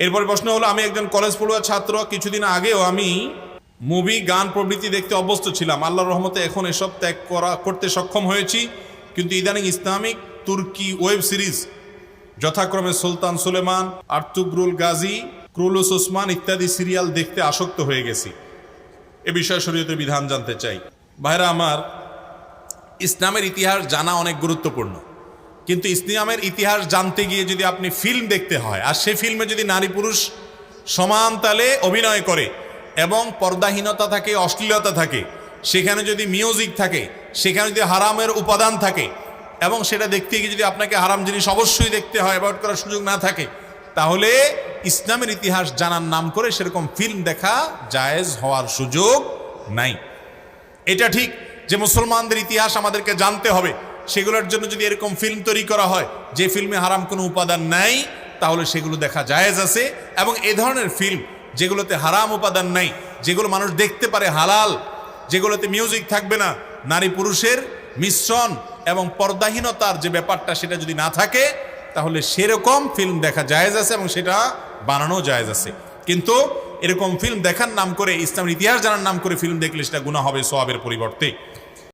এরপরে প্রশ্ন হলো, আমি একজন কলেজ পড়ুয়া ছাত্র, কিছুদিন আগেও আমি মুভি গান প্রভৃতি দেখতে অভ্যস্ত ছিলাম। আল্লাহর রহমতে এখন এসব ত্যাগ করতে সক্ষম হয়েছি, কিন্তু ইদানিং ইসলামিক তুর্কি ওয়েব সিরিজ যথাক্রমে সুলতান সুলেমান, আর্তুগ্রুল গাজী, ক্রুলুস ওসমান ইত্যাদি সিরিয়াল দেখতে আসক্ত হয়ে গেছি। এ বিষয়ে শরীয়তের বিধান জানতে চাই। ভাইরা আমার, ইসলামের ইতিহাস জানা অনেক গুরুত্বপূর্ণ, কিন্তু ইসলামের ইতিহাস জানতে গিয়ে যদি আপনি ফিল্ম দেখতে হয়, আর সে ফিল্মে যদি নারী পুরুষ সমান তালে অভিনয় করে এবং পর্দাহীনতা থাকে, অশ্লীলতা থাকে, সেখানে যদি মিউজিক থাকে, সেখানে যদি হারামের উপাদান থাকে, এবং সেটা দেখতে গিয়ে যদি আপনাকে হারাম জিনিস অবশ্যই দেখতে হয়, অ্যাভয়েড করার সুযোগ না থাকে, তাহলে ইসলামের ইতিহাস জানার নাম করে সেরকম ফিল্ম দেখা জায়েজ হওয়ার সুযোগ নাই। এটা ঠিক যে মুসলমানদের ইতিহাস আমাদেরকে জানতে হবে, সেগুলোর জন্য যদি এরকম ফিল্ম তৈরি করা হয় যে ফিল্মে হারাম কোনো উপাদান নাই, তাহলে সেগুলো দেখা জায়েজ আছে। এবং এ ধরনের ফিল্ম যেগুলোতে হারাম উপাদান নাই, যেগুলো মানুষ দেখতে পারে হালাল, যেগুলোতে মিউজিক থাকবে না, নারী পুরুষের মিশ্রণ এবং পর্দাহীনতার যে ব্যাপারটা সেটা যদি না থাকে, তাহলে সেরকম ফিল্ম দেখা জায়েজ আছে এবং সেটা বানানো জায়েজ আছে। কিন্তু এরকম ফিল্ম দেখার নাম করে, ইসলামের ইতিহাস জানার নাম করে ফিল্ম দেখলে সেটা গুনাহ হবে সওয়াবের পরিবর্তে।